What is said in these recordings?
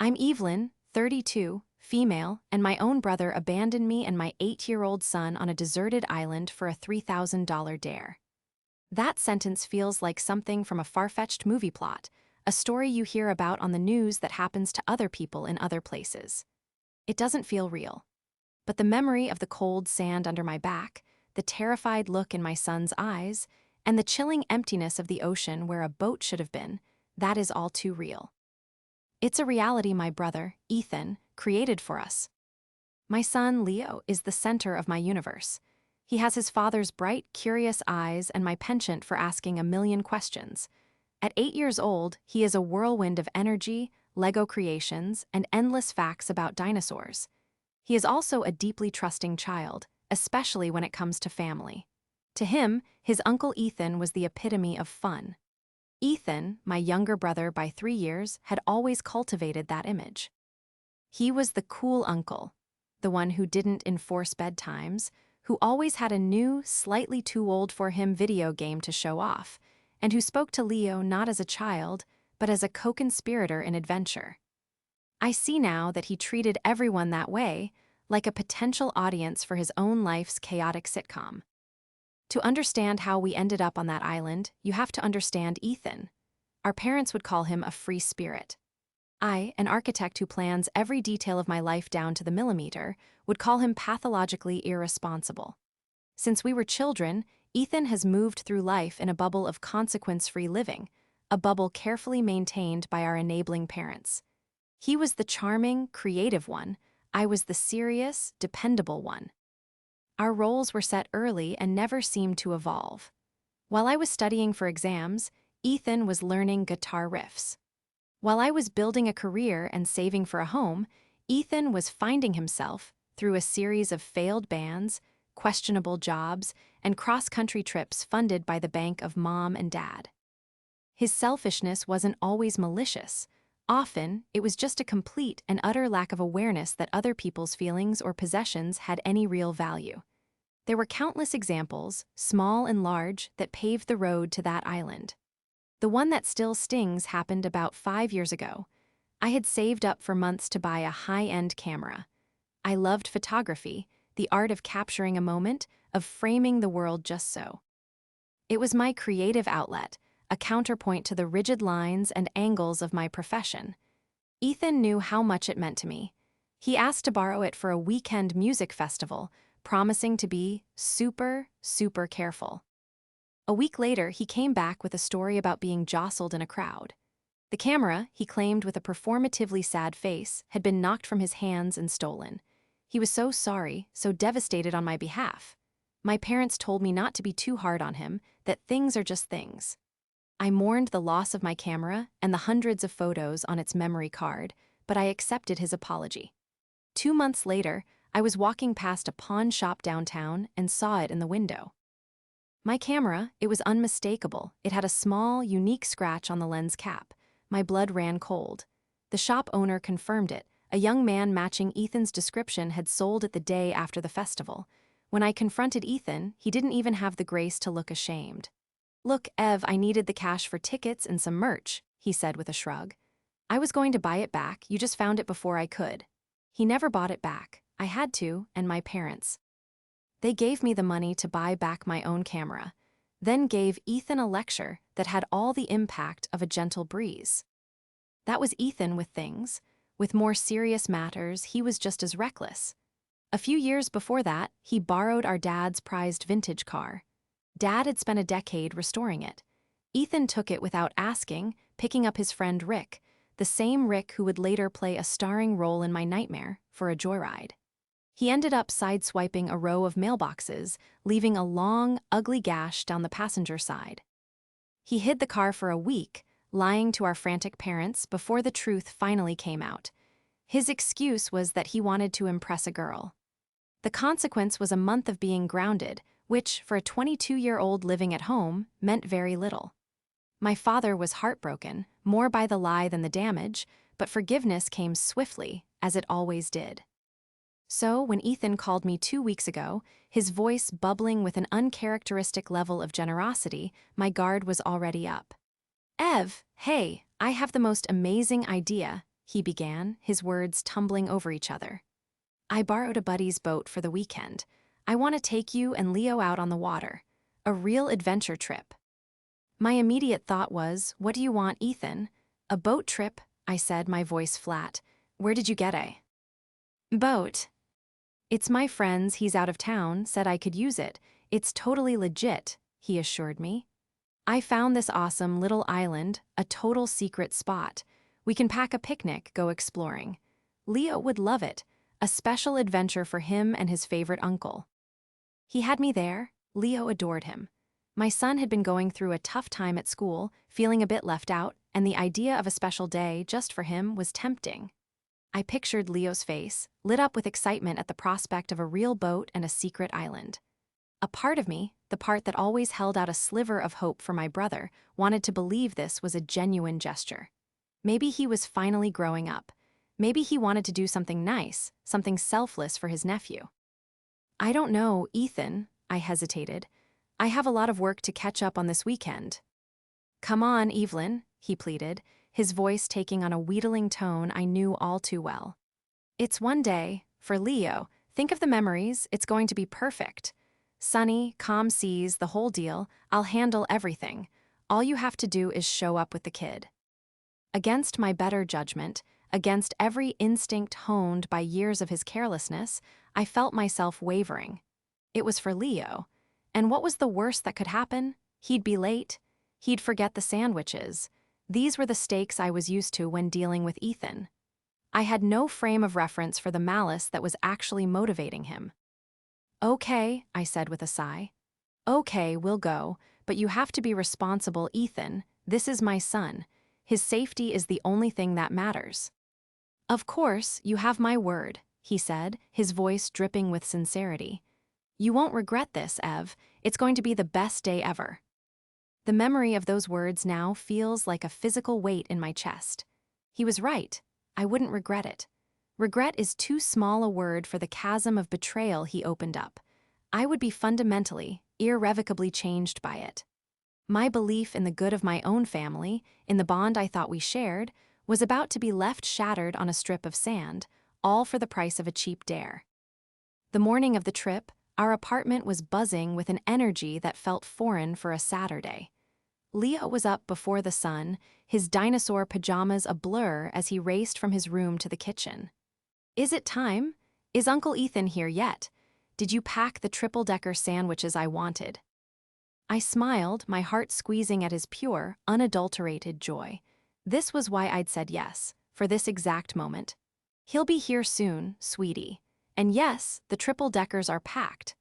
I'm Evelyn, 32, female, and my own brother abandoned me and my 8-year-old son on a deserted island for a $3,000 dare. That sentence feels like something from a far-fetched movie plot, a story you hear about on the news that happens to other people in other places. It doesn't feel real. But the memory of the cold sand under my back, the terrified look in my son's eyes, and the chilling emptiness of the ocean where a boat should have been, that is all too real. It's a reality my brother, Ethan, created for us. My son, Leo, is the center of my universe. He has his father's bright, curious eyes and my penchant for asking a million questions. At 8 years old, he is a whirlwind of energy, Lego creations, and endless facts about dinosaurs. He is also a deeply trusting child, especially when it comes to family. To him, his uncle Ethan was the epitome of fun. Ethan, my younger brother by 3 years, had always cultivated that image. He was the cool uncle, the one who didn't enforce bedtimes, who always had a new, slightly too old for him video game to show off, and who spoke to Leo not as a child, but as a co-conspirator in adventure. I see now that he treated everyone that way, like a potential audience for his own life's chaotic sitcom. To understand how we ended up on that island, you have to understand Ethan. Our parents would call him a free spirit. I, an architect who plans every detail of my life down to the millimeter, would call him pathologically irresponsible. Since we were children, Ethan has moved through life in a bubble of consequence-free living, a bubble carefully maintained by our enabling parents. He was the charming, creative one. I was the serious, dependable one. Our roles were set early and never seemed to evolve. While I was studying for exams, Ethan was learning guitar riffs. While I was building a career and saving for a home, Ethan was finding himself through a series of failed bands, questionable jobs, and cross-country trips funded by the bank of mom and dad. His selfishness wasn't always malicious. Often, it was just a complete and utter lack of awareness that other people's feelings or possessions had any real value. There were countless examples, small and large, that paved the road to that island. The one that still stings happened about 5 years ago. I had saved up for months to buy a high-end camera. I loved photography, the art of capturing a moment, of framing the world just so. It was my creative outlet, a counterpoint to the rigid lines and angles of my profession. Ethan knew how much it meant to me. He asked to borrow it for a weekend music festival, promising to be super, super careful. A week later, he came back with a story about being jostled in a crowd. The camera, he claimed with a performatively sad face, had been knocked from his hands and stolen. He was so sorry, so devastated on my behalf. My parents told me not to be too hard on him, that things are just things. I mourned the loss of my camera and the hundreds of photos on its memory card, but I accepted his apology. 2 months later, I was walking past a pawn shop downtown and saw it in the window. My camera, it was unmistakable. It had a small, unique scratch on the lens cap. My blood ran cold. The shop owner confirmed it. A young man matching Ethan's description had sold it the day after the festival. When I confronted Ethan, he didn't even have the grace to look ashamed. "Look, Ev, I needed the cash for tickets and some merch," he said with a shrug. "I was going to buy it back, you just found it before I could." He never bought it back. I had to, and my parents. They gave me the money to buy back my own camera, then gave Ethan a lecture that had all the impact of a gentle breeze. That was Ethan with things. With more serious matters, he was just as reckless. A few years before that, he borrowed our dad's prized vintage car. Dad had spent a decade restoring it. Ethan took it without asking, picking up his friend Rick, the same Rick who would later play a starring role in my nightmare, for a joyride. He ended up sideswiping a row of mailboxes, leaving a long, ugly gash down the passenger side. He hid the car for a week, lying to our frantic parents before the truth finally came out. His excuse was that he wanted to impress a girl. The consequence was a month of being grounded, which, for a 22-year-old living at home, meant very little. My father was heartbroken, more by the lie than the damage, but forgiveness came swiftly, as it always did. So, when Ethan called me 2 weeks ago, his voice bubbling with an uncharacteristic level of generosity, my guard was already up. "Ev, hey, I have the most amazing idea. he began, his words tumbling over each other. I borrowed a buddy's boat for the weekend. I want to take you and Leo out on the water. A real adventure trip. My immediate thought was, what do you want, Ethan? A boat trip, I said, my voice flat. Where did you get a boat? It's my friend's, he's out of town, said I could use it. It's totally legit, he assured me. I found this awesome little island, a total secret spot. We can pack a picnic, go exploring. Leo would love it, a special adventure for him and his favorite uncle. He had me there. Leo adored him. My son had been going through a tough time at school, feeling a bit left out, and the idea of a special day just for him was tempting. I pictured Leo's face, lit up with excitement at the prospect of a real boat and a secret island. A part of me, the part that always held out a sliver of hope for my brother, wanted to believe this was a genuine gesture. Maybe he was finally growing up. Maybe he wanted to do something nice, something selfless for his nephew. I don't know, Ethan, I hesitated. I have a lot of work to catch up on this weekend. Come on, Evelyn, he pleaded, his voice taking on a wheedling tone I knew all too well. It's one day, for Leo, think of the memories, it's going to be perfect. Sunny, calm seas, the whole deal, I'll handle everything. All you have to do is show up with the kid. Against my better judgment, against every instinct honed by years of his carelessness, I felt myself wavering. It was for Leo. And what was the worst that could happen? He'd be late. He'd forget the sandwiches. These were the stakes I was used to when dealing with Ethan. I had no frame of reference for the malice that was actually motivating him. Okay, I said with a sigh. Okay, we'll go, but you have to be responsible, Ethan. This is my son. His safety is the only thing that matters. Of course, you have my word, he said, his voice dripping with sincerity. You won't regret this, Ev. It's going to be the best day ever. The memory of those words now feels like a physical weight in my chest. He was right. I wouldn't regret it. Regret is too small a word for the chasm of betrayal he opened up. I would be fundamentally, irrevocably changed by it. My belief in the good of my own family, in the bond I thought we shared, was about to be left shattered on a strip of sand, all for the price of a cheap dare. The morning of the trip, our apartment was buzzing with an energy that felt foreign for a Saturday. Leah was up before the sun, his dinosaur pajamas a blur as he raced from his room to the kitchen. Is it time? Is Uncle Ethan here yet? Did you pack the triple-decker sandwiches I wanted? I smiled, my heart squeezing at his pure, unadulterated joy. This was why I'd said yes, for this exact moment. He'll be here soon, sweetie. And yes, the triple-deckers are packed.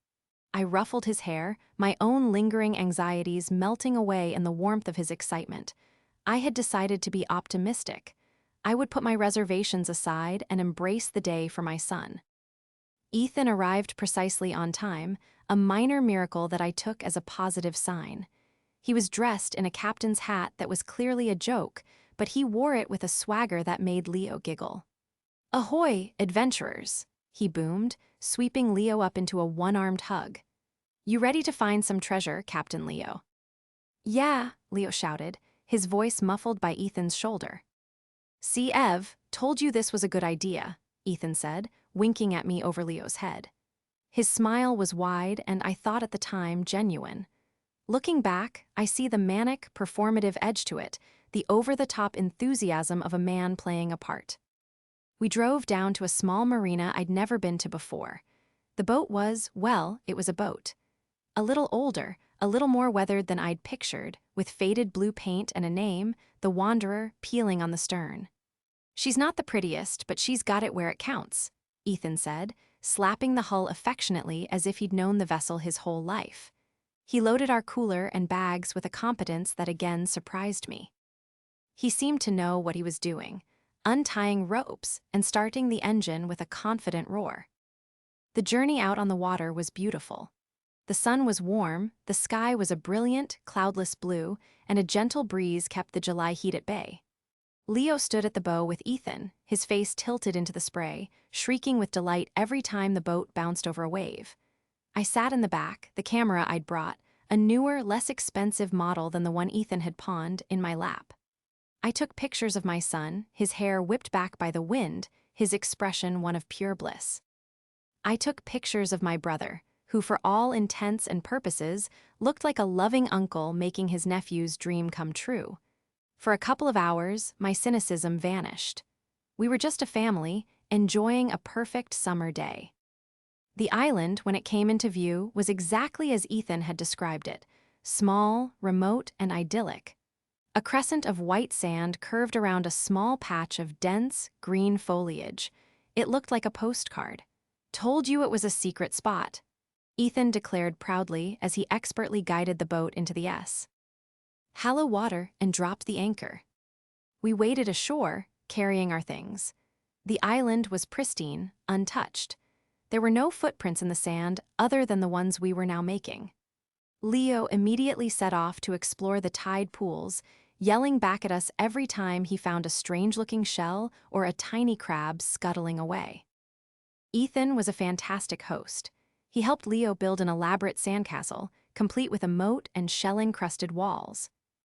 I ruffled his hair, my own lingering anxieties melting away in the warmth of his excitement. I had decided to be optimistic. I would put my reservations aside and embrace the day for my son. Ethan arrived precisely on time, a minor miracle that I took as a positive sign. He was dressed in a captain's hat that was clearly a joke, but he wore it with a swagger that made Leo giggle. Ahoy, adventurers, he boomed, sweeping Leo up into a one-armed hug. You ready to find some treasure, Captain Leo? Yeah, Leo shouted, his voice muffled by Ethan's shoulder. See, Ev, told you this was a good idea, Ethan said, winking at me over Leo's head. His smile was wide and I thought at the time genuine. Looking back, I see the manic, performative edge to it, the over-the-top enthusiasm of a man playing a part. We drove down to a small marina I'd never been to before. The boat was, well, it was a boat. A little older, a little more weathered than I'd pictured, with faded blue paint and a name, the Wanderer, peeling on the stern. She's not the prettiest, but she's got it where it counts, Ethan said, slapping the hull affectionately as if he'd known the vessel his whole life. He loaded our cooler and bags with a competence that again surprised me. He seemed to know what he was doing, untying ropes and starting the engine with a confident roar. The journey out on the water was beautiful. The sun was warm, the sky was a brilliant, cloudless blue, and a gentle breeze kept the July heat at bay. Leo stood at the bow with Ethan, his face tilted into the spray, shrieking with delight every time the boat bounced over a wave. I sat in the back, the camera I'd brought, a newer, less expensive model than the one Ethan had pawned, in my lap. I took pictures of my son, his hair whipped back by the wind, his expression one of pure bliss. I took pictures of my brother, who for all intents and purposes looked like a loving uncle making his nephew's dream come true. For a couple of hours, my cynicism vanished. We were just a family, enjoying a perfect summer day. The island, when it came into view, was exactly as Ethan had described it: small, remote, and idyllic. A crescent of white sand curved around a small patch of dense, green foliage. It looked like a postcard. "Told you it was a secret spot," Ethan declared proudly as he expertly guided the boat into the S. Hallow water and dropped the anchor. We waded ashore, carrying our things. The island was pristine, untouched. There were no footprints in the sand other than the ones we were now making. Leo immediately set off to explore the tide pools, yelling back at us every time he found a strange-looking shell or a tiny crab scuttling away. Ethan was a fantastic host. He helped Leo build an elaborate sandcastle, complete with a moat and shell-encrusted walls.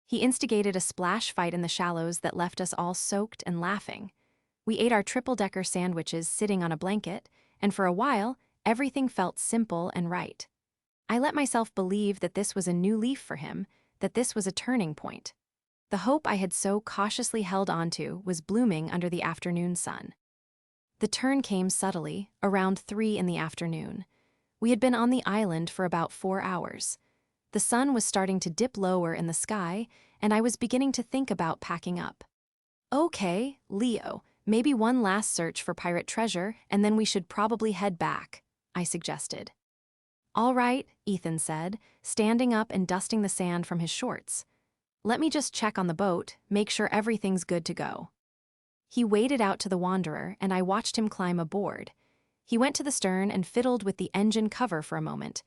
He instigated a splash fight in the shallows that left us all soaked and laughing. We ate our triple-decker sandwiches sitting on a blanket, and for a while, everything felt simple and right. I let myself believe that this was a new leaf for him, that this was a turning point. The hope I had so cautiously held onto was blooming under the afternoon sun. The turn came subtly, around 3 in the afternoon. We had been on the island for about 4 hours. The sun was starting to dip lower in the sky, and I was beginning to think about packing up. "Okay, Leo, maybe one last search for pirate treasure, and then we should probably head back," I suggested. "All right," Ethan said, standing up and dusting the sand from his shorts. "Let me just check on the boat, make sure everything's good to go." He waded out to the Wanderer, and I watched him climb aboard. He went to the stern and fiddled with the engine cover for a moment.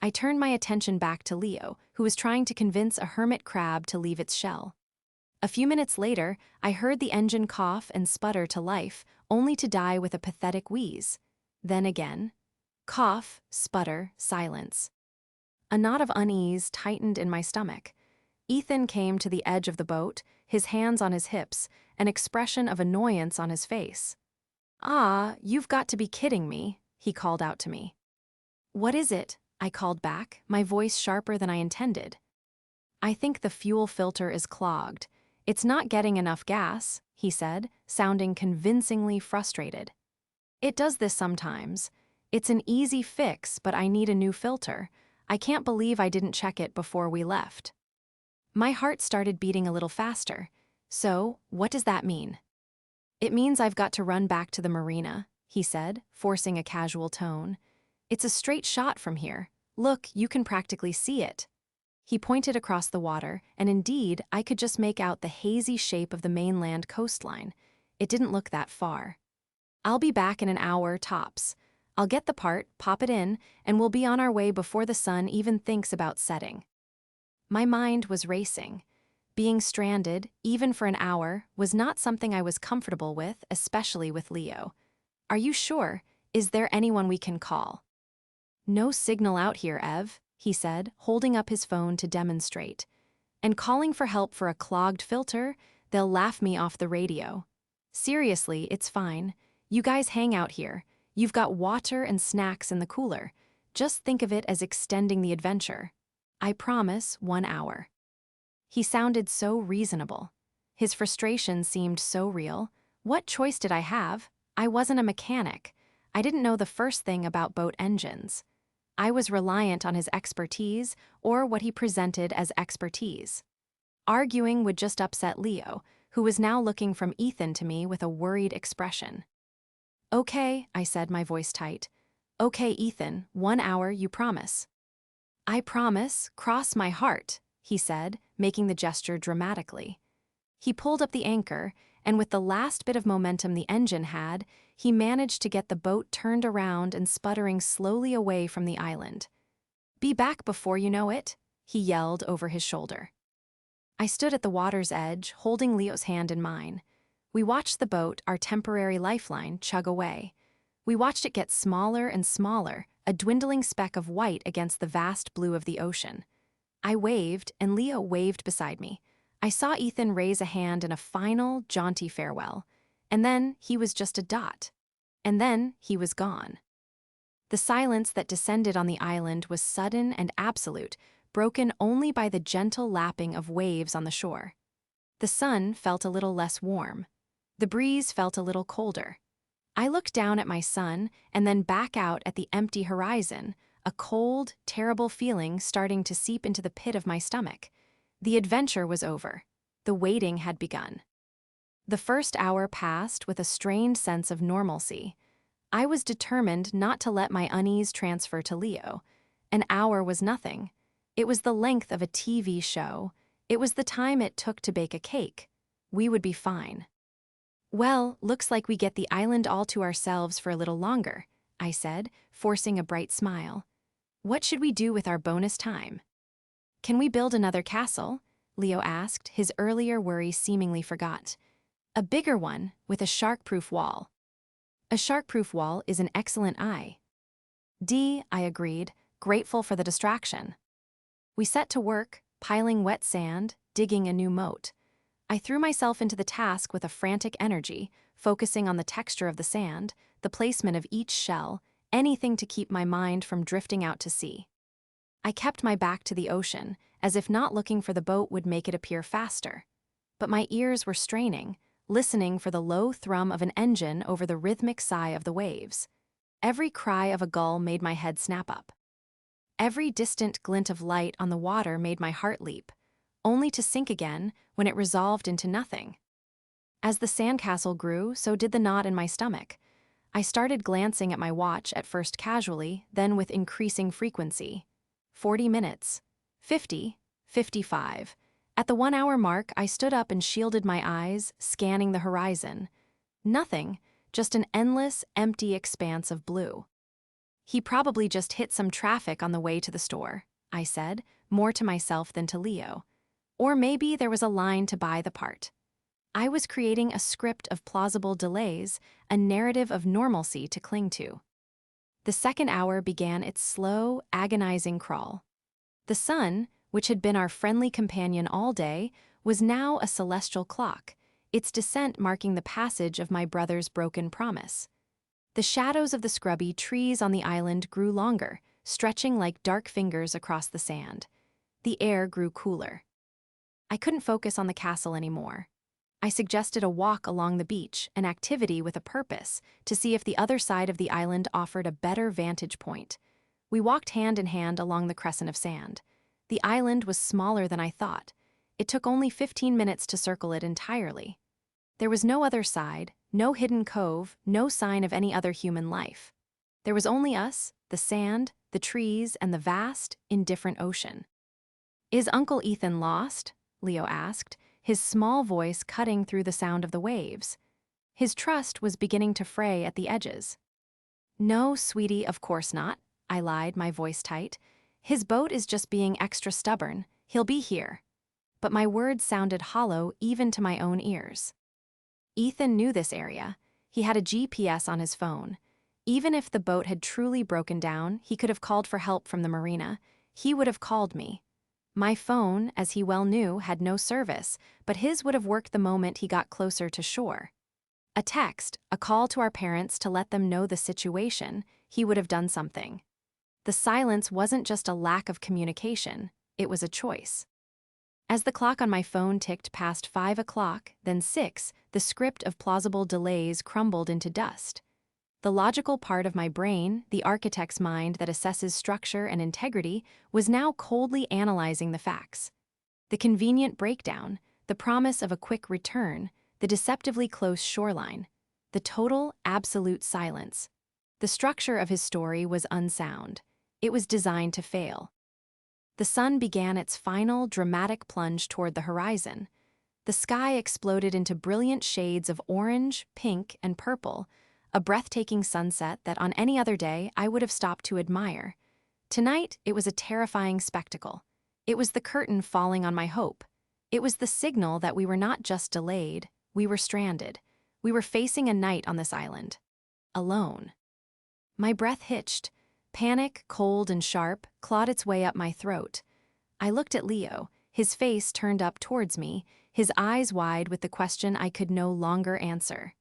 I turned my attention back to Leo, who was trying to convince a hermit crab to leave its shell. A few minutes later, I heard the engine cough and sputter to life, only to die with a pathetic wheeze. Then again. Cough, sputter, silence. A knot of unease tightened in my stomach. Ethan came to the edge of the boat, his hands on his hips, an expression of annoyance on his face. "Ah, you've got to be kidding me," he called out to me. "What is it?" I called back, my voice sharper than I intended. "I think the fuel filter is clogged. It's not getting enough gas," he said, sounding convincingly frustrated. "It does this sometimes. It's an easy fix, but I need a new filter. I can't believe I didn't check it before we left." My heart started beating a little faster. "So, what does that mean?" "It means I've got to run back to the marina," he said, forcing a casual tone. "It's a straight shot from here. Look, you can practically see it." He pointed across the water, and indeed, I could just make out the hazy shape of the mainland coastline. It didn't look that far. "I'll be back in an hour, tops. I'll get the part, pop it in, and we'll be on our way before the sun even thinks about setting." My mind was racing. Being stranded, even for an hour, was not something I was comfortable with, especially with Leo. "Are you sure? Is there anyone we can call?" "No signal out here, Ev," he said, holding up his phone to demonstrate. "And calling for help for a clogged filter? They'll laugh me off the radio. Seriously, it's fine. You guys hang out here. You've got water and snacks in the cooler. Just think of it as extending the adventure. I promise 1 hour." He sounded so reasonable. His frustration seemed so real. What choice did I have? I wasn't a mechanic. I didn't know the first thing about boat engines. I was reliant on his expertise, or what he presented as expertise. Arguing would just upset Leo, who was now looking from Ethan to me with a worried expression. "Okay," I said, my voice tight. "Okay, Ethan, 1 hour, you promise?" "I promise, cross my heart," he said, making the gesture dramatically. He pulled up the anchor, and with the last bit of momentum the engine had, he managed to get the boat turned around and sputtering slowly away from the island. "Be back before you know it," he yelled over his shoulder. I stood at the water's edge, holding Leo's hand in mine. We watched the boat, our temporary lifeline, chug away. We watched it get smaller and smaller, a dwindling speck of white against the vast blue of the ocean. I waved, and Leo waved beside me. I saw Ethan raise a hand in a final, jaunty farewell, and then he was just a dot. And then he was gone. The silence that descended on the island was sudden and absolute, broken only by the gentle lapping of waves on the shore. The sun felt a little less warm. The breeze felt a little colder. I looked down at my son and then back out at the empty horizon, a cold, terrible feeling starting to seep into the pit of my stomach. The adventure was over. The waiting had begun. The first hour passed with a strained sense of normalcy. I was determined not to let my unease transfer to Leo. An hour was nothing. It was the length of a TV show. It was the time it took to bake a cake. We would be fine. "Well, looks like we get the island all to ourselves for a little longer," I said, forcing a bright smile. "What should we do with our bonus time?" "Can we build another castle?" Leo asked, his earlier worry seemingly forgot. "A bigger one, with a shark-proof wall." "A shark-proof wall is an excellent idea." I agreed, grateful for the distraction. We set to work, piling wet sand, digging a new moat. I threw myself into the task with a frantic energy, focusing on the texture of the sand, the placement of each shell, anything to keep my mind from drifting out to sea. I kept my back to the ocean, as if not looking for the boat would make it appear faster. But my ears were straining, listening for the low thrum of an engine over the rhythmic sigh of the waves. Every cry of a gull made my head snap up. Every distant glint of light on the water made my heart leap, only to sink again when it resolved into nothing. As the sandcastle grew, so did the knot in my stomach. I started glancing at my watch, at first casually, then with increasing frequency. 40 minutes. 50. 55. At the 1-hour mark, I stood up and shielded my eyes, scanning the horizon. Nothing, just an endless, empty expanse of blue. "He probably just hit some traffic on the way to the store," I said, more to myself than to Leo. Or maybe there was a line to buy the part. I was creating a script of plausible delays, a narrative of normalcy to cling to. The second hour began its slow, agonizing crawl. The sun, which had been our friendly companion all day, was now a celestial clock, its descent marking the passage of my brother's broken promise. The shadows of the scrubby trees on the island grew longer, stretching like dark fingers across the sand. The air grew cooler. I couldn't focus on the castle anymore. I suggested a walk along the beach, an activity with a purpose, to see if the other side of the island offered a better vantage point. We walked hand in hand along the crescent of sand. The island was smaller than I thought. It took only 15 minutes to circle it entirely. There was no other side, no hidden cove, no sign of any other human life. There was only us, the sand, the trees, and the vast, indifferent ocean. "Is Uncle Ethan lost?" Leo asked, his small voice cutting through the sound of the waves. His trust was beginning to fray at the edges. "No, sweetie, of course not," I lied, my voice tight. "His boat is just being extra stubborn. He'll be here." But my words sounded hollow even to my own ears. Ethan knew this area. He had a GPS on his phone. Even if the boat had truly broken down, he could have called for help from the marina. He would have called me. My phone, as he well knew, had no service, but his would have worked the moment he got closer to shore. A text, a call to our parents to let them know the situation, he would have done something. The silence wasn't just a lack of communication, it was a choice. As the clock on my phone ticked past 5 o'clock, then 6, the script of plausible delays crumbled into dust. The logical part of my brain, the architect's mind that assesses structure and integrity, was now coldly analyzing the facts. The convenient breakdown, the promise of a quick return, the deceptively close shoreline, the total, absolute silence. The structure of his story was unsound. It was designed to fail. The sun began its final, dramatic plunge toward the horizon. The sky exploded into brilliant shades of orange, pink, and purple, a breathtaking sunset that on any other day I would have stopped to admire. Tonight, it was a terrifying spectacle. It was the curtain falling on my hope. It was the signal that we were not just delayed, we were stranded. We were facing a night on this island. Alone. My breath hitched. Panic, cold and sharp, clawed its way up my throat. I looked at Leo, his face turned up towards me, his eyes wide with the question I could no longer answer.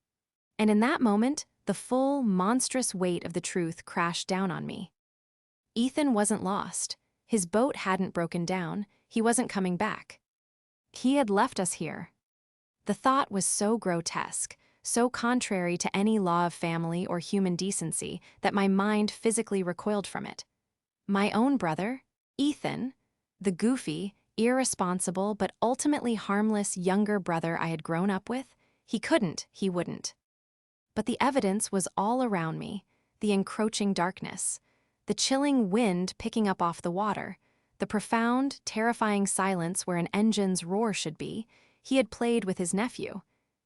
And in that moment, the full, monstrous weight of the truth crashed down on me. Ethan wasn't lost. His boat hadn't broken down. He wasn't coming back. He had left us here. The thought was so grotesque, so contrary to any law of family or human decency, that my mind physically recoiled from it. My own brother, Ethan, the goofy, irresponsible, but ultimately harmless younger brother I had grown up with, he wouldn't. But the evidence was all around me, the encroaching darkness, the chilling wind picking up off the water, the profound, terrifying silence where an engine's roar should be. He had played with his nephew.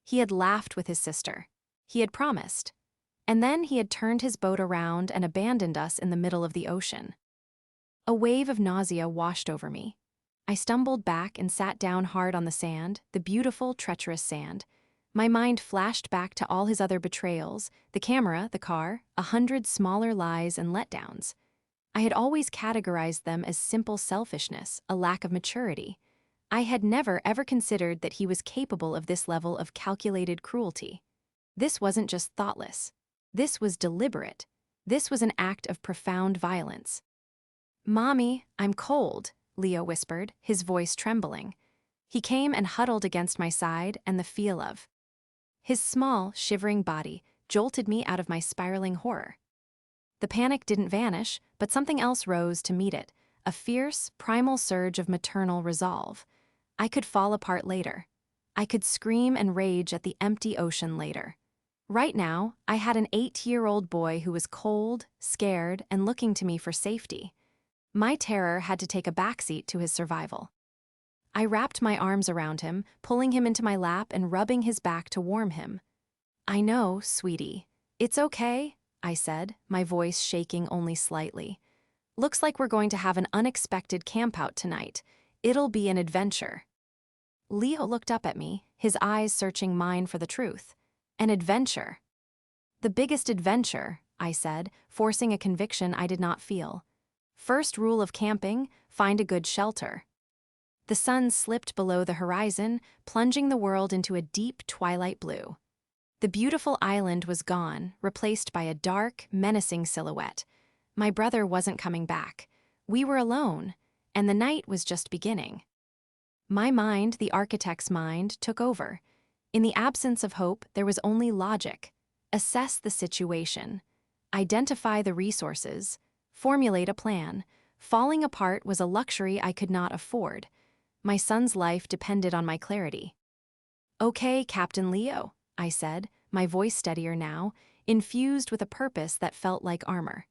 He had laughed with his sister. He had promised. And then he had turned his boat around and abandoned us in the middle of the ocean. A wave of nausea washed over me. I stumbled back and sat down hard on the sand, the beautiful, treacherous sand. My mind flashed back to all his other betrayals, the camera, the car, 100 smaller lies and letdowns. I had always categorized them as simple selfishness, a lack of maturity. I had never ever considered that he was capable of this level of calculated cruelty. This wasn't just thoughtless. This was deliberate. This was an act of profound violence. "Mommy, I'm cold," Leah whispered, his voice trembling. He came and huddled against my side, and the feel of his small, shivering body jolted me out of my spiraling horror. The panic didn't vanish, but something else rose to meet it, a fierce, primal surge of maternal resolve. I could fall apart later. I could scream and rage at the empty ocean later. Right now, I had an 8-year-old boy who was cold, scared, and looking to me for safety. My terror had to take a backseat to his survival. I wrapped my arms around him, pulling him into my lap and rubbing his back to warm him. "I know, sweetie. It's okay," I said, my voice shaking only slightly. "Looks like we're going to have an unexpected campout tonight. It'll be an adventure." Leo looked up at me, his eyes searching mine for the truth. "An adventure." "The biggest adventure," I said, forcing a conviction I did not feel. "First rule of camping, find a good shelter." The sun slipped below the horizon, plunging the world into a deep twilight blue. The beautiful island was gone, replaced by a dark, menacing silhouette. My brother wasn't coming back. We were alone, and the night was just beginning. My mind, the architect's mind, took over. In the absence of hope, there was only logic. Assess the situation. Identify the resources. Formulate a plan. Falling apart was a luxury I could not afford. My son's life depended on my clarity. "Okay, Captain Leo," I said, my voice steadier now, infused with a purpose that felt like armor.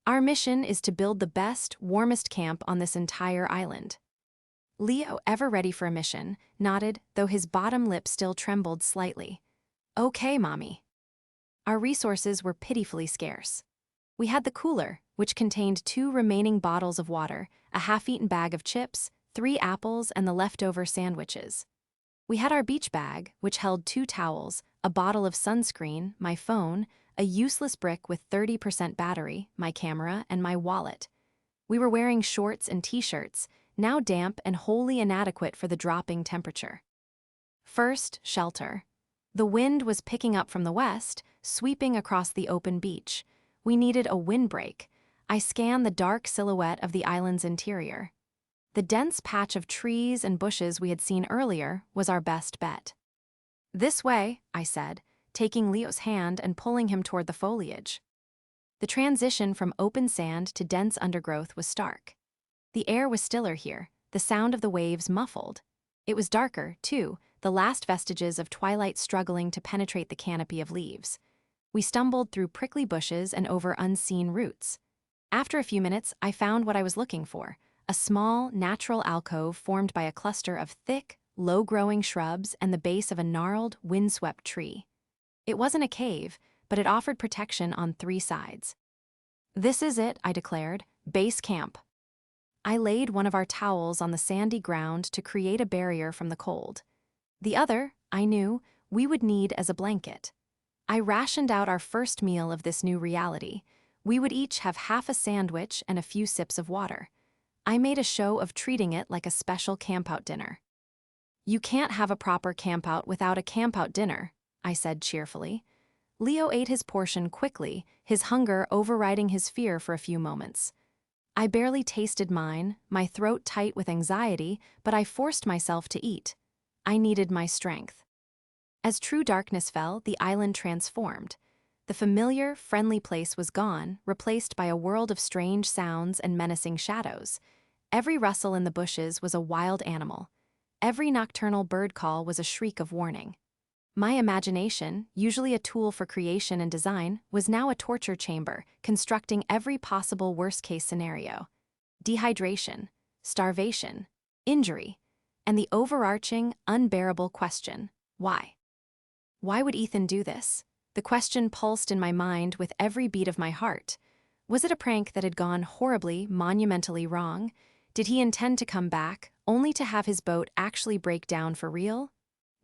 "Our mission is to build the best, warmest camp on this entire island." Leo, ever ready for a mission, nodded, though his bottom lip still trembled slightly. "Okay, Mommy." Our resources were pitifully scarce. We had the cooler, which contained 2 remaining bottles of water, a half-eaten bag of chips, 3 apples, and the leftover sandwiches. We had our beach bag, which held 2 towels, a bottle of sunscreen, my phone, a useless brick with 30% battery, my camera, and my wallet. We were wearing shorts and t-shirts, now damp and wholly inadequate for the dropping temperature. First, shelter. The wind was picking up from the west, sweeping across the open beach. We needed a windbreak. I scanned the dark silhouette of the island's interior. The dense patch of trees and bushes we had seen earlier was our best bet. "This way," I said, taking Leo's hand and pulling him toward the foliage. The transition from open sand to dense undergrowth was stark. The air was stiller here, the sound of the waves muffled. It was darker, too, the last vestiges of twilight struggling to penetrate the canopy of leaves. We stumbled through prickly bushes and over unseen roots. After a few minutes, I found what I was looking for, a small, natural alcove formed by a cluster of thick, low-growing shrubs and the base of a gnarled, windswept tree. It wasn't a cave, but it offered protection on 3 sides. "This is it," I declared, "base camp." I laid one of our towels on the sandy ground to create a barrier from the cold. The other, I knew, we would need as a blanket. I rationed out our first meal of this new reality. We would each have half a sandwich and a few sips of water. I made a show of treating it like a special campout dinner. You can't have a proper campout without a campout dinner, I said cheerfully. Leo ate his portion quickly, his hunger overriding his fear for a few moments. I barely tasted mine, my throat tight with anxiety, but I forced myself to eat. I needed my strength. As true darkness fell, the island transformed. The familiar, friendly place was gone, replaced by a world of strange sounds and menacing shadows. Every rustle in the bushes was a wild animal. Every nocturnal bird call was a shriek of warning. My imagination, usually a tool for creation and design, was now a torture chamber, constructing every possible worst-case scenario. Dehydration, starvation, injury, and the overarching, unbearable question, why? Why would Ethan do this? The question pulsed in my mind with every beat of my heart. Was it a prank that had gone horribly, monumentally wrong? Did he intend to come back, only to have his boat actually break down for real?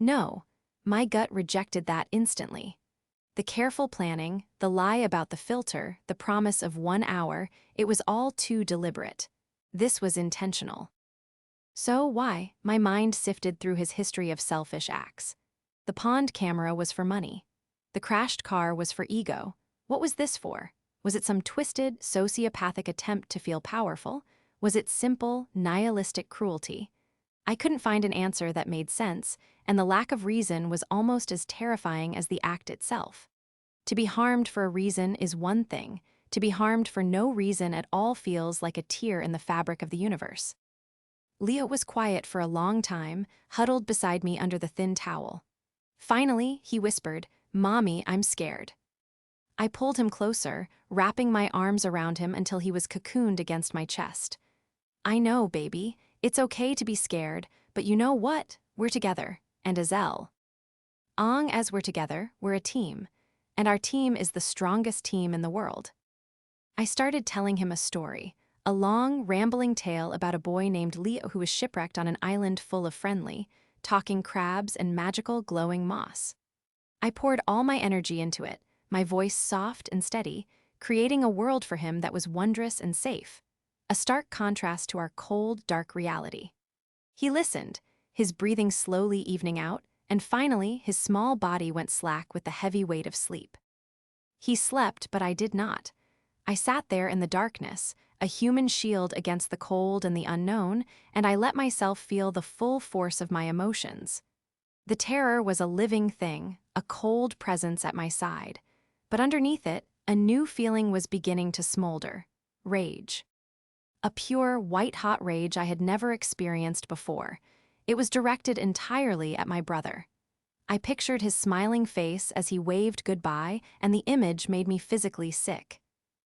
No. My gut rejected that instantly. The careful planning, the lie about the filter, the promise of 1 hour, it was all too deliberate. This was intentional. So why? My mind sifted through his history of selfish acts. The pond camera was for money. The crashed car was for ego. What was this for? Was it some twisted, sociopathic attempt to feel powerful? Was it simple, nihilistic cruelty? I couldn't find an answer that made sense, and the lack of reason was almost as terrifying as the act itself. To be harmed for a reason is one thing. To be harmed for no reason at all feels like a tear in the fabric of the universe. Leah was quiet for a long time, huddled beside me under the thin towel. Finally, he whispered, "Mommy, I'm scared." I pulled him closer, wrapping my arms around him until he was cocooned against my chest. "I know, baby. It's okay to be scared, but you know what? We're together, and as long as we're together, we're a team, and our team is the strongest team in the world." I started telling him a story, a long, rambling tale about a boy named Leah who was shipwrecked on an island full of friendly, talking crabs and magical glowing moss. I poured all my energy into it, my voice soft and steady, creating a world for him that was wondrous and safe. A stark contrast to our cold, dark reality. He listened, his breathing slowly evening out, and finally his small body went slack with the heavy weight of sleep. He slept, but I did not. I sat there in the darkness, a human shield against the cold and the unknown, and I let myself feel the full force of my emotions. The terror was a living thing, a cold presence at my side, but underneath it, a new feeling was beginning to smolder: rage. A pure, white-hot rage I had never experienced before. It was directed entirely at my brother. I pictured his smiling face as he waved goodbye, and the image made me physically sick.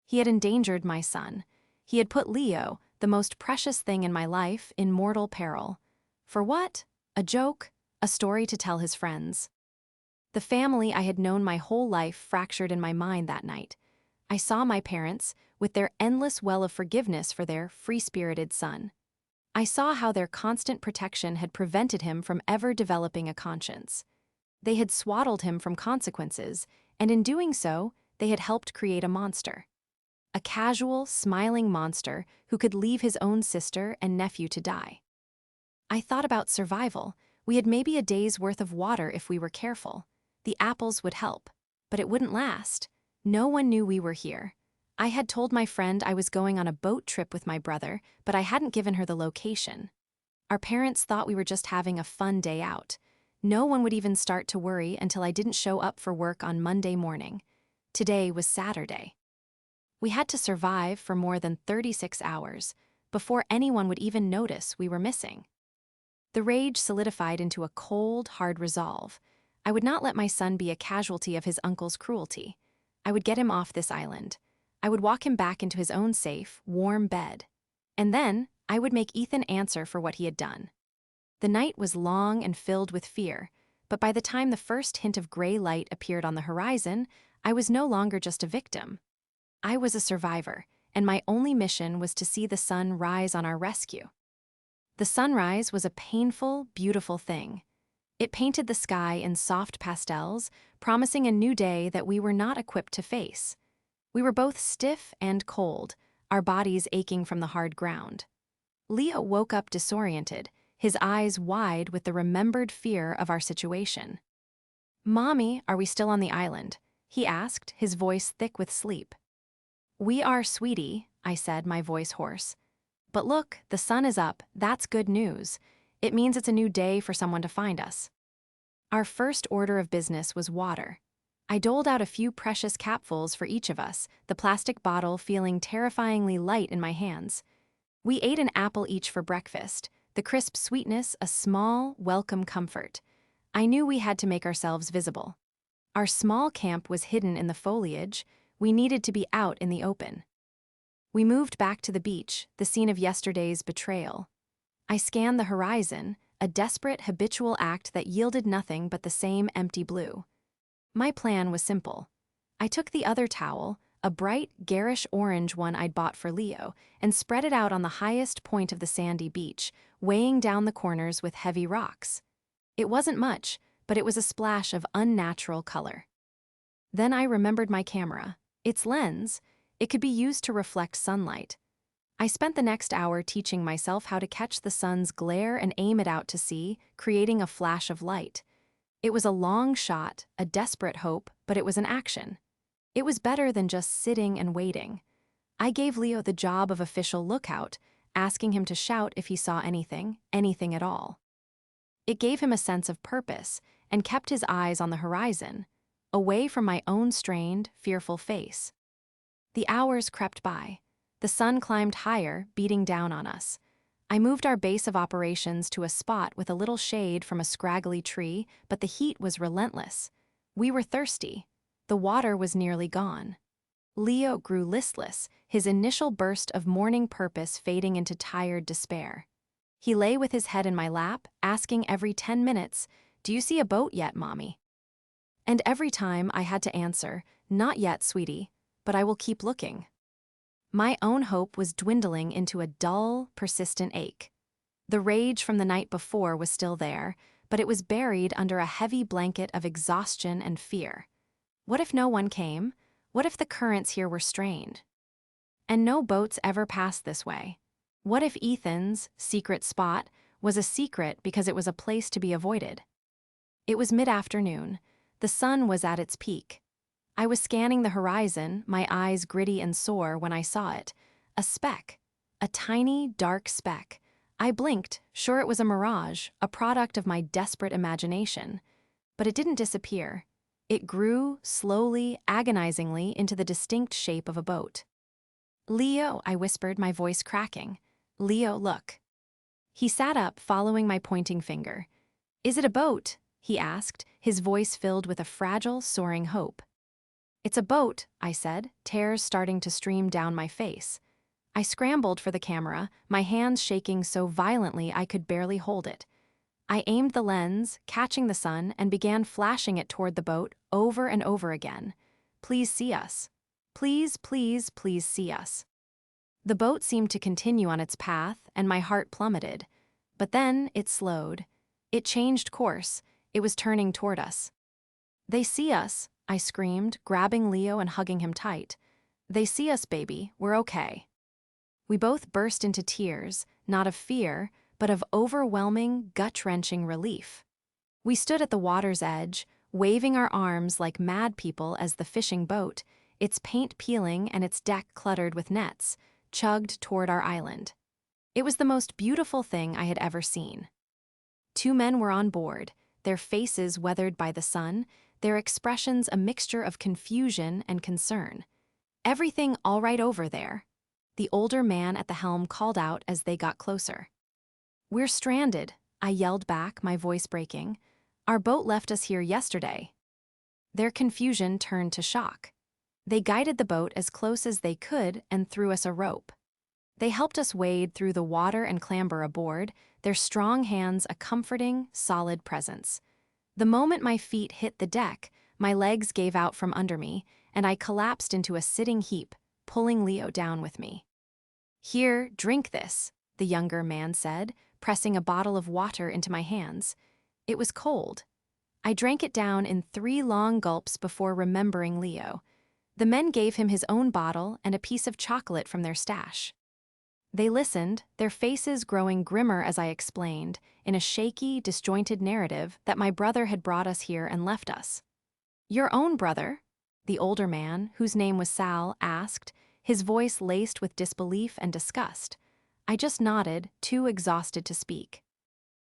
He had endangered my son. He had put Leo, the most precious thing in my life, in mortal peril. For what? A joke? A story to tell his friends. The family I had known my whole life fractured in my mind that night. I saw my parents, with their endless well of forgiveness for their free-spirited son. I saw how their constant protection had prevented him from ever developing a conscience. They had swaddled him from consequences, and in doing so, they had helped create a monster. A casual, smiling monster who could leave his own sister and nephew to die. I thought about survival. We had maybe a day's worth of water if we were careful. The apples would help, but it wouldn't last. No one knew we were here. I had told my friend I was going on a boat trip with my brother, but I hadn't given her the location. Our parents thought we were just having a fun day out. No one would even start to worry until I didn't show up for work on Monday morning. Today was Saturday. We had to survive for more than 36 hours before anyone would even notice we were missing. The rage solidified into a cold, hard resolve. I would not let my son be a casualty of his uncle's cruelty. I would get him off this island. I would walk him back into his own safe, warm bed. And then, I would make Ethan answer for what he had done. The night was long and filled with fear, but by the time the first hint of gray light appeared on the horizon, I was no longer just a victim. I was a survivor, and my only mission was to see the sun rise on our rescue. The sunrise was a painful, beautiful thing. It painted the sky in soft pastels, promising a new day that we were not equipped to face. We were both stiff and cold, our bodies aching from the hard ground. Leah woke up disoriented, his eyes wide with the remembered fear of our situation. "Mommy, are we still on the island?" he asked, his voice thick with sleep. "We are, sweetie," I said, my voice hoarse. "But look, the sun is up. That's good news. It means it's a new day for someone to find us." Our first order of business was water. I doled out a few precious capfuls for each of us, the plastic bottle feeling terrifyingly light in my hands. We ate an apple each for breakfast, the crisp sweetness a small, welcome comfort. I knew we had to make ourselves visible. Our small camp was hidden in the foliage. We needed to be out in the open. We moved back to the beach, the scene of yesterday's betrayal. I scanned the horizon, a desperate, habitual act that yielded nothing but the same empty blue. My plan was simple. I took the other towel, a bright, garish orange one I'd bought for Leo, and spread it out on the highest point of the sandy beach, weighing down the corners with heavy rocks. It wasn't much, but it was a splash of unnatural color. Then I remembered my camera. Its lens, it could be used to reflect sunlight. I spent the next hour teaching myself how to catch the sun's glare and aim it out to sea, creating a flash of light. It was a long shot, a desperate hope, but it was an action. It was better than just sitting and waiting. I gave Leo the job of official lookout, asking him to shout if he saw anything at all. It gave him a sense of purpose and kept his eyes on the horizon, away from my own strained, fearful face. The hours crept by. The sun climbed higher, beating down on us. I moved our base of operations to a spot with a little shade from a scraggly tree, but the heat was relentless. We were thirsty. The water was nearly gone. Leo grew listless, his initial burst of morning purpose fading into tired despair. He lay with his head in my lap, asking every 10 minutes, "Do you see a boat yet, Mommy?" And every time I had to answer, "Not yet, sweetie, but I will keep looking." My own hope was dwindling into a dull, persistent ache. The rage from the night before was still there, but it was buried under a heavy blanket of exhaustion and fear. What if no one came? What if the currents here were strained? And no boats ever passed this way. What if Ethan's secret spot was a secret because it was a place to be avoided? It was mid-afternoon. The sun was at its peak. I was scanning the horizon, my eyes gritty and sore when I saw it. A speck. A tiny, dark speck. I blinked, sure it was a mirage, a product of my desperate imagination. But it didn't disappear. It grew, slowly, agonizingly, into the distinct shape of a boat. "Leo," I whispered, my voice cracking. "Leo, look." He sat up, following my pointing finger. "Is it a boat?" he asked, his voice filled with a fragile, soaring hope. "It's a boat," I said, tears starting to stream down my face. I scrambled for the camera, my hands shaking so violently I could barely hold it. I aimed the lens, catching the sun, and began flashing it toward the boat over and over again. "Please see us. Please, please, please see us." The boat seemed to continue on its path, and my heart plummeted. But then it slowed. It changed course. It was turning toward us. "They see us," I screamed, grabbing Leo and hugging him tight. "They see us, baby. We're okay." We both burst into tears, not of fear, but of overwhelming, gut-wrenching relief. We stood at the water's edge, waving our arms like mad people as the fishing boat, its paint peeling and its deck cluttered with nets, chugged toward our island. It was the most beautiful thing I had ever seen. 2 men were on board, their faces weathered by the sun, their expressions a mixture of confusion and concern. "Everything all right over there?" The older man at the helm called out as they got closer. "We're stranded," I yelled back, my voice breaking. "Our boat left us here yesterday." Their confusion turned to shock. They guided the boat as close as they could and threw us a rope. They helped us wade through the water and clamber aboard, their strong hands a comforting, solid presence. The moment my feet hit the deck, my legs gave out from under me, and I collapsed into a sitting heap, pulling Leo down with me. "Here, drink this," the younger man said, pressing a bottle of water into my hands. It was cold. I drank it down in 3 long gulps before remembering Leo. The men gave him his own bottle and a piece of chocolate from their stash. They listened, their faces growing grimmer as I explained, in a shaky, disjointed narrative that my brother had brought us here and left us. "Your own brother?" the older man, whose name was Sal, asked, his voice laced with disbelief and disgust. I just nodded, too exhausted to speak.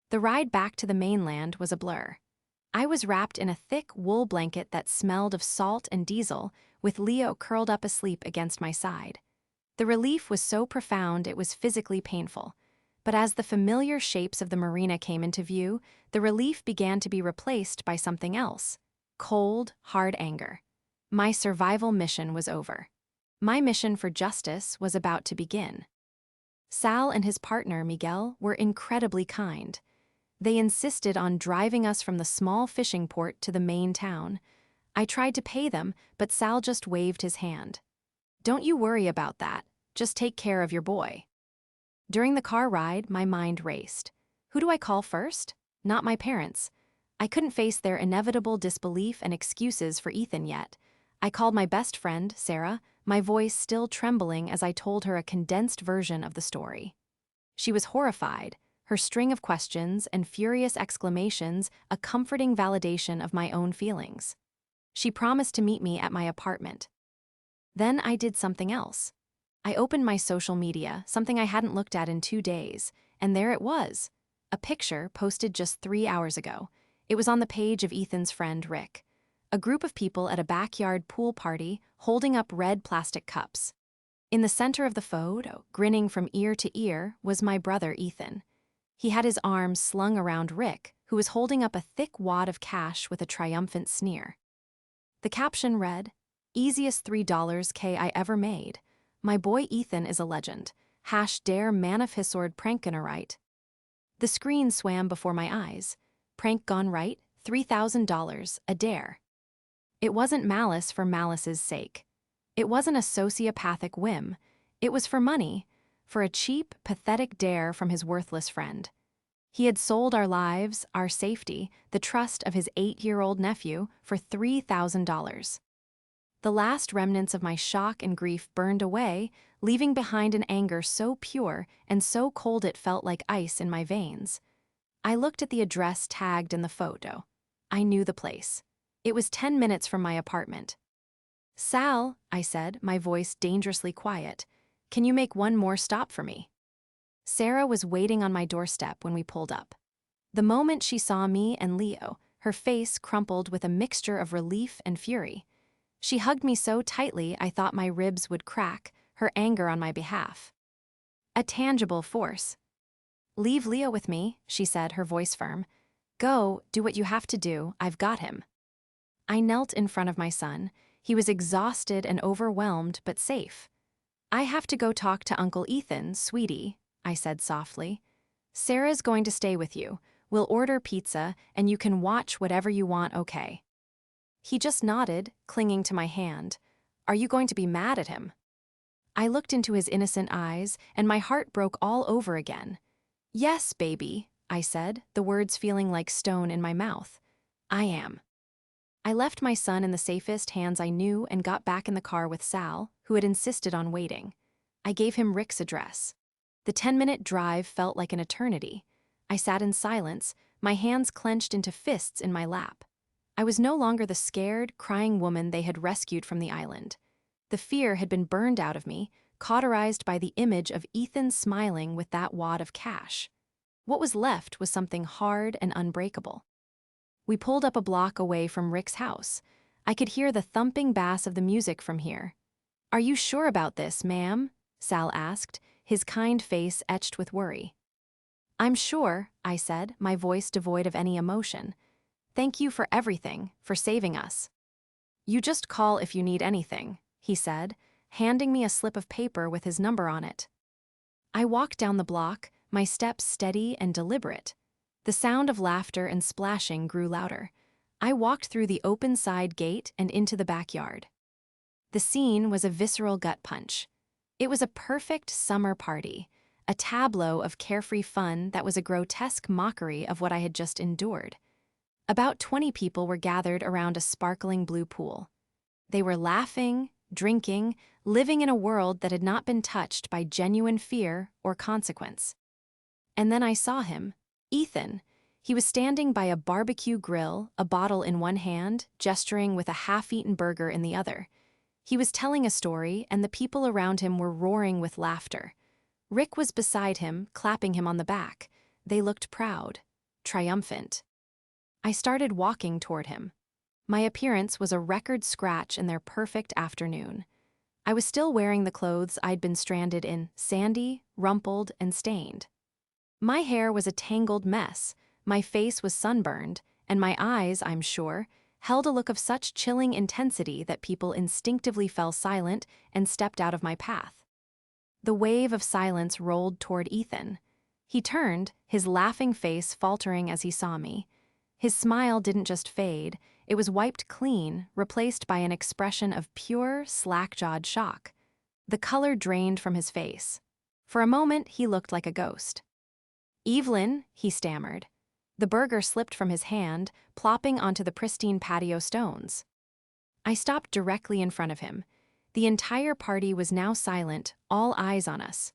The ride back to the mainland was a blur. I was wrapped in a thick wool blanket that smelled of salt and diesel, with Leo curled up asleep against my side. The relief was so profound it was physically painful. But as the familiar shapes of the marina came into view, the relief began to be replaced by something else. Cold, hard anger. My survival mission was over. My mission for justice was about to begin. Sal and his partner, Miguel, were incredibly kind. They insisted on driving us from the small fishing port to the main town. I tried to pay them, but Sal just waved his hand. "Don't you worry about that. Just take care of your boy." During the car ride, my mind raced. Who do I call first? Not my parents. I couldn't face their inevitable disbelief and excuses for Ethan yet. I called my best friend, Sarah, my voice still trembling as I told her a condensed version of the story. She was horrified, her string of questions and furious exclamations a comforting validation of my own feelings. She promised to meet me at my apartment. Then I did something else. I opened my social media, something I hadn't looked at in 2 days, and there it was. A picture posted just 3 hours ago. It was on the page of Ethan's friend, Rick. A group of people at a backyard pool party holding up red plastic cups. In the center of the photo, grinning from ear to ear, was my brother, Ethan. He had his arms slung around Rick, who was holding up a thick wad of cash with a triumphant sneer. The caption read, "Easiest $3 I ever made. My boy Ethan is a legend. #dare man of his sword prank gonna right." The screen swam before my eyes. Prank gone right, $3,000, a dare. It wasn't malice for malice's sake. It wasn't a sociopathic whim. It was for money, for a cheap, pathetic dare from his worthless friend. He had sold our lives, our safety, the trust of his 8-year-old nephew for $3,000. The last remnants of my shock and grief burned away, leaving behind an anger so pure and so cold it felt like ice in my veins. I looked at the address tagged in the photo. I knew the place. It was 10 minutes from my apartment. "Sal," I said, my voice dangerously quiet, "can you make one more stop for me?" Sarah was waiting on my doorstep when we pulled up. The moment she saw me and Leo, her face crumpled with a mixture of relief and fury. She hugged me so tightly I thought my ribs would crack, her anger on my behalf. A tangible force. "Leave Leo with me," she said, her voice firm. "Go, do what you have to do, I've got him." I knelt in front of my son. He was exhausted and overwhelmed, but safe. "I have to go talk to Uncle Ethan, sweetie," I said softly. "Sarah's going to stay with you. We'll order pizza, and you can watch whatever you want, okay?" He just nodded, clinging to my hand. "Are you going to be mad at him?" I looked into his innocent eyes, and my heart broke all over again. "Yes, baby," I said, the words feeling like stone in my mouth. "I am." I left my son in the safest hands I knew and got back in the car with Sal, who had insisted on waiting. I gave him Rick's address. The 10-minute drive felt like an eternity. I sat in silence, my hands clenched into fists in my lap. I was no longer the scared, crying woman they had rescued from the island. The fear had been burned out of me, cauterized by the image of Ethan smiling with that wad of cash. What was left was something hard and unbreakable. We pulled up a block away from Rick's house. I could hear the thumping bass of the music from here. "Are you sure about this, ma'am?" Sal asked, his kind face etched with worry. "I'm sure," I said, my voice devoid of any emotion. "Thank you for everything, for saving us." "You just call if you need anything," he said, handing me a slip of paper with his number on it. I walked down the block, my steps steady and deliberate. The sound of laughter and splashing grew louder. I walked through the open side gate and into the backyard. The scene was a visceral gut punch. It was a perfect summer party, a tableau of carefree fun that was a grotesque mockery of what I had just endured. About 20 people were gathered around a sparkling blue pool. They were laughing, drinking, living in a world that had not been touched by genuine fear or consequence. And then I saw him, Ethan. He was standing by a barbecue grill, a bottle in one hand, gesturing with a half-eaten burger in the other. He was telling a story, and the people around him were roaring with laughter. Rick was beside him, clapping him on the back. They looked proud, triumphant. I started walking toward him. My appearance was a record scratch in their perfect afternoon. I was still wearing the clothes I'd been stranded in, sandy, rumpled, and stained. My hair was a tangled mess, my face was sunburned, and my eyes, I'm sure, held a look of such chilling intensity that people instinctively fell silent and stepped out of my path. The wave of silence rolled toward Ethan. He turned, his laughing face faltering as he saw me. His smile didn't just fade, it was wiped clean, replaced by an expression of pure, slack-jawed shock. The color drained from his face. For a moment, he looked like a ghost. "Evelyn," he stammered. The burger slipped from his hand, plopping onto the pristine patio stones. I stopped directly in front of him. The entire party was now silent, all eyes on us.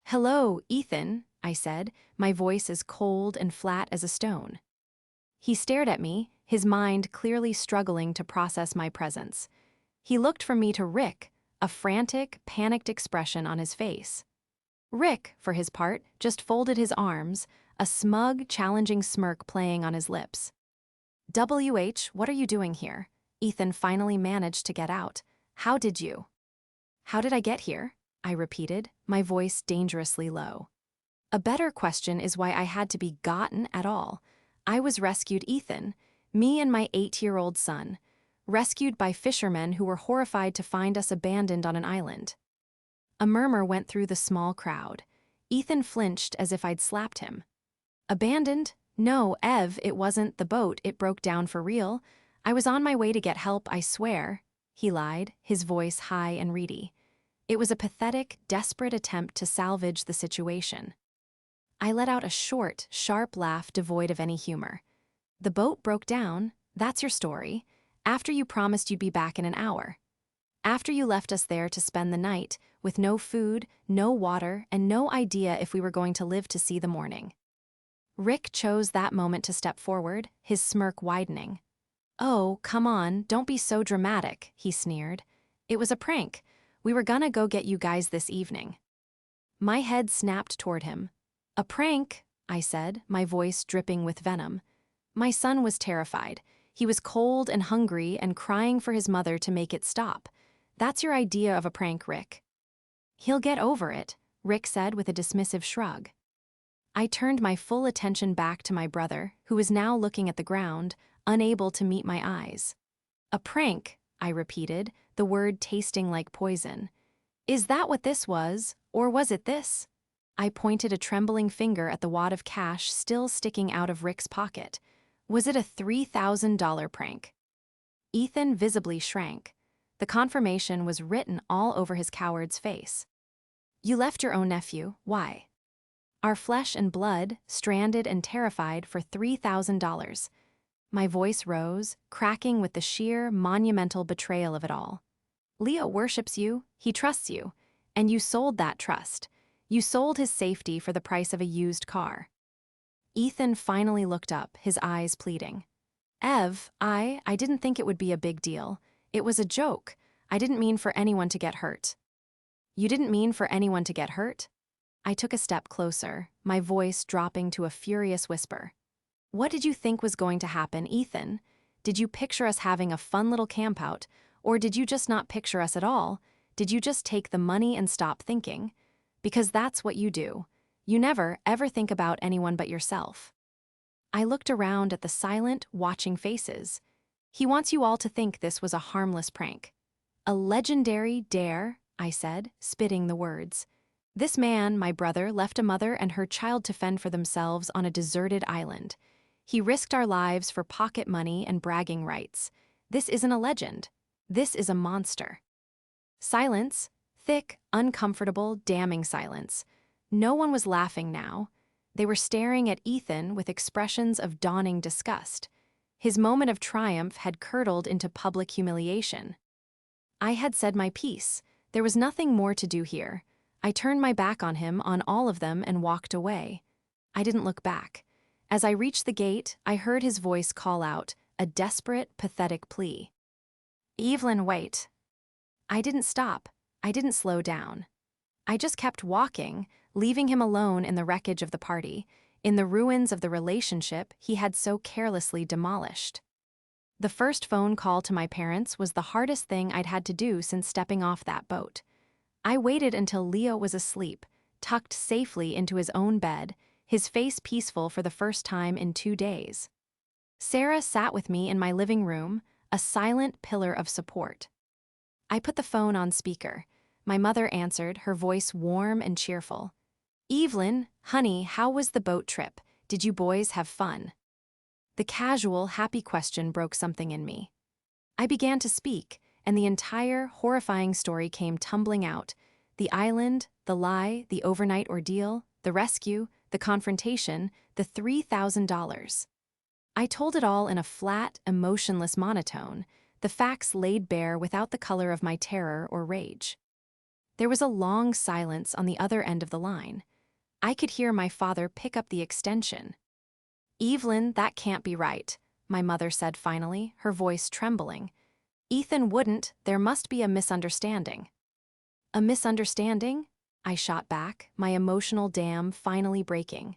"Hello, Ethan," I said, my voice as cold and flat as a stone. He stared at me, his mind clearly struggling to process my presence. He looked from me to Rick, a frantic, panicked expression on his face. Rick, for his part, just folded his arms, a smug, challenging smirk playing on his lips. "What are you doing here?" Ethan finally managed to get out. "How did you?" "How did I get here?" I repeated, my voice dangerously low. A better question is why I had to be gotten at all. I was rescued, Ethan, me and my 8-year-old son, rescued by fishermen who were horrified to find us abandoned on an island. A murmur went through the small crowd. Ethan flinched as if I'd slapped him. "Abandoned? No, Ev, it wasn't the boat, it broke down for real. I was on my way to get help, I swear," he lied, his voice high and reedy. It was a pathetic, desperate attempt to salvage the situation. I let out a short, sharp laugh devoid of any humor. "The boat broke down? That's your story. After you promised you'd be back in an hour. After you left us there to spend the night, with no food, no water, and no idea if we were going to live to see the morning." Rick chose that moment to step forward, his smirk widening. "Oh, come on, don't be so dramatic," he sneered. "It was a prank. We were gonna go get you guys this evening." My head snapped toward him. "A prank?" I said, my voice dripping with venom. My son was terrified. He was cold and hungry and crying for his mother to make it stop. "That's your idea of a prank, Rick." "He'll get over it," Rick said with a dismissive shrug. I turned my full attention back to my brother, who was now looking at the ground, unable to meet my eyes. "A prank," I repeated, the word tasting like poison. "Is that what this was, or was it this?" I pointed a trembling finger at the wad of cash still sticking out of Rick's pocket. "Was it a $3,000 prank?" Ethan visibly shrank. The confirmation was written all over his coward's face. "You left your own nephew. Why?" "Our flesh and blood, stranded and terrified for $3,000. My voice rose, cracking with the sheer, monumental betrayal of it all. "Leah worships you, he trusts you, and you sold that trust. You sold his safety for the price of a used car." Ethan finally looked up, his eyes pleading. "Ev, I didn't think it would be a big deal. It was a joke. I didn't mean for anyone to get hurt." "You didn't mean for anyone to get hurt?" I took a step closer, my voice dropping to a furious whisper. "What did you think was going to happen, Ethan? Did you picture us having a fun little campout, or did you just not picture us at all? Did you just take the money and stop thinking? Because that's what you do. You never, ever think about anyone but yourself." I looked around at the silent, watching faces. "He wants you all to think this was a harmless prank." "A legendary dare," I said, spitting the words. "This man, my brother, left a mother and her child to fend for themselves on a deserted island. He risked our lives for pocket money and bragging rights. This isn't a legend. This is a monster." Silence. Thick, uncomfortable, damning silence. No one was laughing now. They were staring at Ethan with expressions of dawning disgust. His moment of triumph had curdled into public humiliation. I had said my piece. There was nothing more to do here. I turned my back on him, on all of them, and walked away. I didn't look back. As I reached the gate, I heard his voice call out, a desperate, pathetic plea. "Evelyn, wait." I didn't stop. I didn't slow down. I just kept walking, leaving him alone in the wreckage of the party, in the ruins of the relationship he had so carelessly demolished. The first phone call to my parents was the hardest thing I'd had to do since stepping off that boat. I waited until Leah was asleep, tucked safely into his own bed, his face peaceful for the first time in 2 days. Sarah sat with me in my living room, a silent pillar of support. I put the phone on speaker. My mother answered, her voice warm and cheerful. "Evelyn, honey, how was the boat trip? Did you boys have fun?" The casual, happy question broke something in me. I began to speak, and the entire, horrifying story came tumbling out. The island, the lie, the overnight ordeal, the rescue, the confrontation, the $3,000. I told it all in a flat, emotionless monotone, the facts laid bare without the color of my terror or rage. There was a long silence on the other end of the line. I could hear my father pick up the extension. "Evelyn, that can't be right," my mother said finally, her voice trembling. "Ethan wouldn't, there must be a misunderstanding." "A misunderstanding?" I shot back, my emotional dam finally breaking.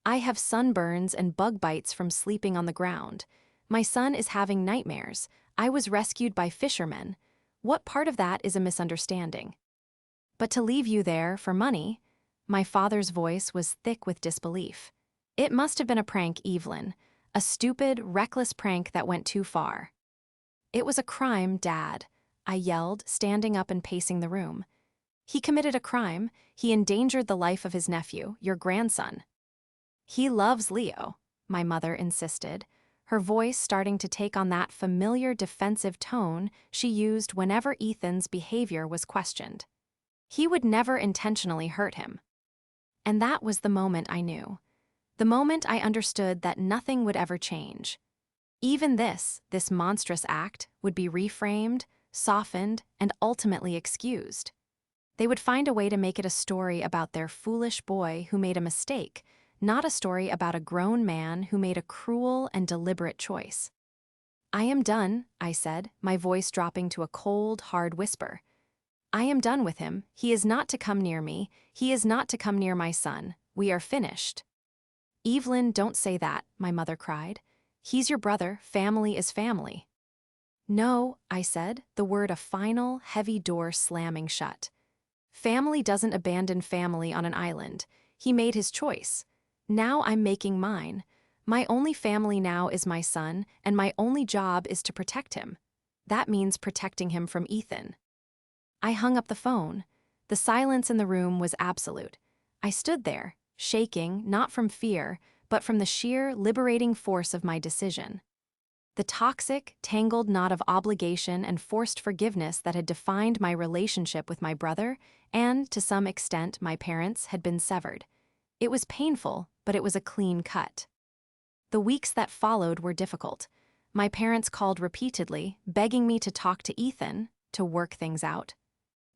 "I have sunburns and bug bites from sleeping on the ground. My son is having nightmares. I was rescued by fishermen. What part of that is a misunderstanding?" "But to leave you there for money?" My father's voice was thick with disbelief. "It must have been a prank, Evelyn. A stupid, reckless prank that went too far." "It was a crime, Dad," I yelled, standing up and pacing the room. "He committed a crime. He endangered the life of his nephew, your grandson." "He loves Leo," my mother insisted, her voice starting to take on that familiar defensive tone she used whenever Ethan's behavior was questioned. "He would never intentionally hurt him." And that was the moment I knew. The moment I understood that nothing would ever change. Even this monstrous act, would be reframed, softened, and ultimately excused. They would find a way to make it a story about their foolish boy who made a mistake, not a story about a grown man who made a cruel and deliberate choice. "I am done," I said, my voice dropping to a cold, hard whisper. "I am done with him. He is not to come near me. He is not to come near my son. We are finished." "Evelyn, don't say that," my mother cried. "He's your brother. Family is family." "No," I said, the word a final, heavy door slamming shut. "Family doesn't abandon family on an island. He made his choice. Now I'm making mine. My only family now is my son, and my only job is to protect him. That means protecting him from Ethan." I hung up the phone. The silence in the room was absolute. I stood there, shaking, not from fear, but from the sheer, liberating force of my decision. The toxic, tangled knot of obligation and forced forgiveness that had defined my relationship with my brother, and, to some extent, my parents, had been severed. It was painful, but it was a clean cut. The weeks that followed were difficult. My parents called repeatedly, begging me to talk to Ethan, to work things out.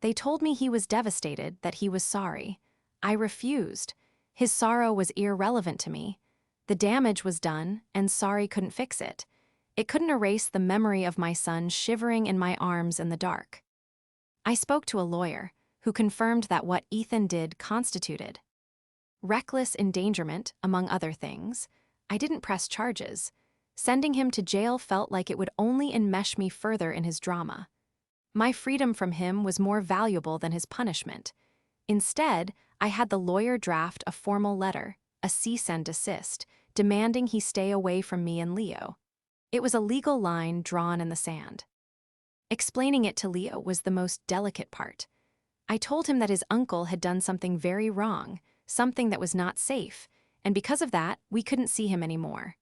They told me he was devastated, that he was sorry. I refused. His sorrow was irrelevant to me. The damage was done, and sorry couldn't fix it. It couldn't erase the memory of my son shivering in my arms in the dark. I spoke to a lawyer, who confirmed that what Ethan did constituted reckless endangerment, among other things. I didn't press charges. Sending him to jail felt like it would only enmesh me further in his drama. My freedom from him was more valuable than his punishment. Instead, I had the lawyer draft a formal letter, a cease and desist, demanding he stay away from me and Leo. It was a legal line drawn in the sand. Explaining it to Leo was the most delicate part. I told him that his uncle had done something very wrong, something that was not safe, and because of that, we couldn't see him anymore.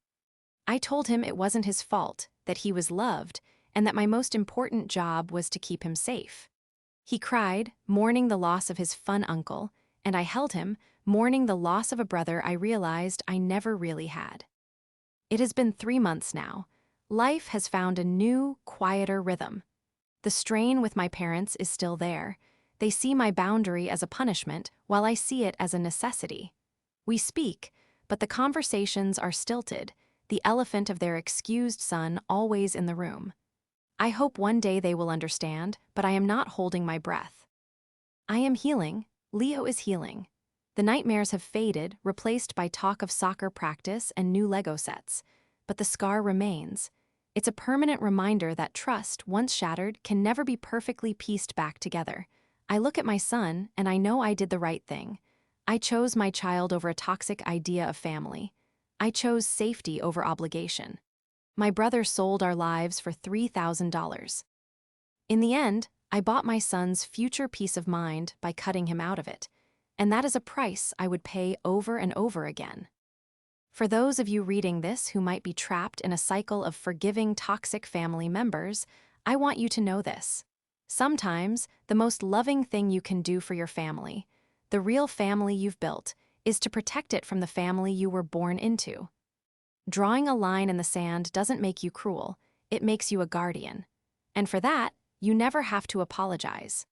I told him it wasn't his fault, that he was loved, and that my most important job was to keep him safe. He cried, mourning the loss of his fun uncle, and I held him, mourning the loss of a brother I realized I never really had. It has been 3 months now. Life has found a new, quieter rhythm. The strain with my parents is still there. They see my boundary as a punishment, while I see it as a necessity. We speak, but the conversations are stilted, the elephant of their excused son always in the room. I hope one day they will understand, but I am not holding my breath. I am healing. Leo is healing. The nightmares have faded, replaced by talk of soccer practice and new Lego sets. But the scar remains. It's a permanent reminder that trust, once shattered, can never be perfectly pieced back together. I look at my son, and I know I did the right thing. I chose my child over a toxic idea of family. I chose safety over obligation. My brother sold our lives for $3,000. In the end, I bought my son's future peace of mind by cutting him out of it. And that is a price I would pay over and over again. For those of you reading this who might be trapped in a cycle of forgiving toxic family members, I want you to know this. Sometimes, the most loving thing you can do for your family, the real family you've built, is to protect it from the family you were born into. Drawing a line in the sand doesn't make you cruel, it makes you a guardian. And for that, you never have to apologize.